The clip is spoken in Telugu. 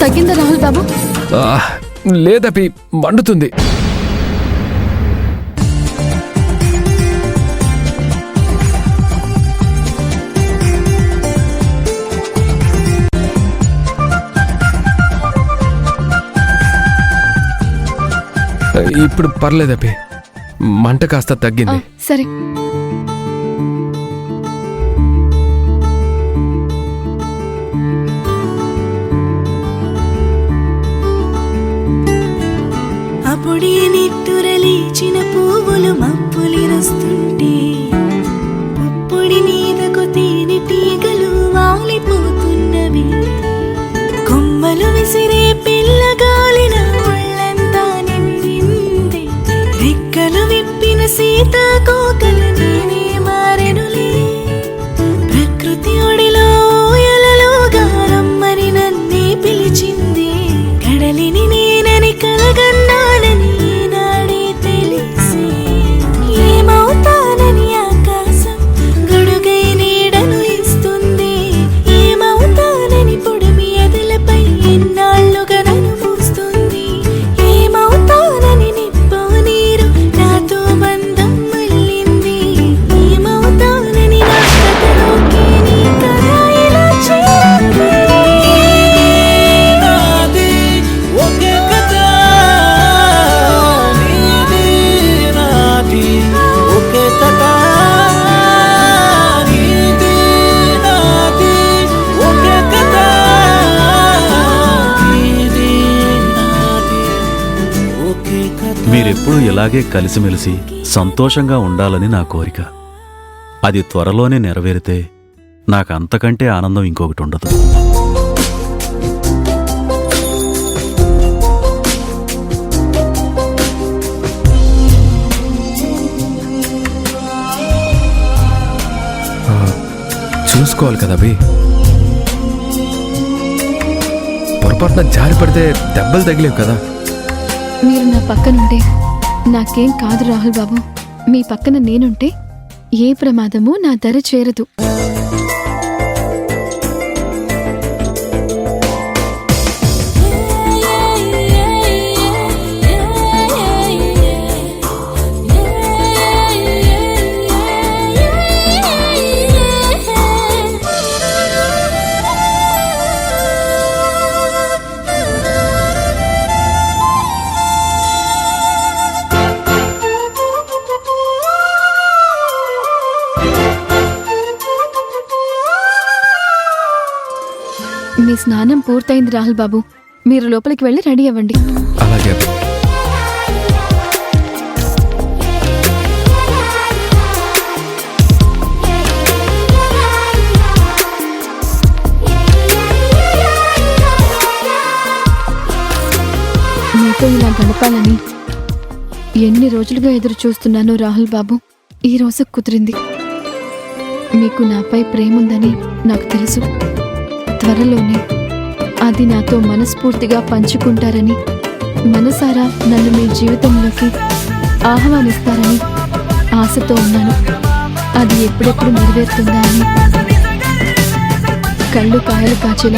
తగ్గిందా రాహుల్ బాబు? లేదపి, మండుతుంది. ఇప్పుడు పర్లేదపి, మంట కాస్త తగ్గింది. సరే. అప్పుడే నిట్టురలేచిన పువ్వులు మప్పులిరుస్తుంటే పుప్పొడి మీదకు తేనెటీగలు వాలిపోతున్నవి. కొమ్మలు విసిరే పిల్లగాలిన ఒళ్ళంతా నిండింది. రెక్కలు విప్పిన సీతాకోకలు నేనే మారెనులే. ప్రకృతి ఒడిలో ఊయలలోగా రమ్మని నన్నే పిలిచింది. కడలిని నేనని కలగన్నానని నాడే తెలిసే. ఏమవుతానని ఆకాశం గొడుగై నీడను ఇస్తుంది. ఏమవుతానని పొడిమి ఎదలపై ఎన్నాళ్ళుగా నన్ను మూస్తుంది. ఏమవుతానని నిప్పో నీరు నాతో బంధం మళ్ళింది. ఏమవుతానని నా కథలోకి నీ కథ ఇలా చేరింది. మీరెప్పుడూ ఇలాగే కలిసిమెలిసి సంతోషంగా ఉండాలని నా కోరిక. అది త్వరలోనే నెరవేరితే నాకంతకంటే ఆనందం ఇంకొకటి ఉండదు. చూసుకోవాలి కదా అభి. పొరపాటున జారి పడితే దెబ్బలు తగిలేవు కదా. మీరు నా పక్కనుంటే నాకేం కాదు రాహుల్ బాబు. మీ పక్కన నేనుంటే ఏ ప్రమాదమూ నా దర చేరదు. మీ స్నానం పూర్తయింది రాహుల్ బాబు. మీరు లోపలికి వెళ్ళి రెడీ అవ్వండి. అలాగే అభి. మీతో ఇలా గడపాలని ఎన్ని రోజులుగా ఎదురు చూస్తున్నానో రాహుల్ బాబు. ఈ రోజు కుదిరింది. మీకు నాపై ప్రేముందని నాకు తెలుసు. త్వరలోనే అది నాతో మనస్ఫూర్తిగా పంచుకుంటారని, మనసారా నన్ను మీ జీవితంలోకి ఆహ్వానిస్తారని ఆశతో ఉన్నాను. అది ఎప్పుడెప్పుడు నెరవేరుతుందా అని కళ్ళు కాయలు కాచేలా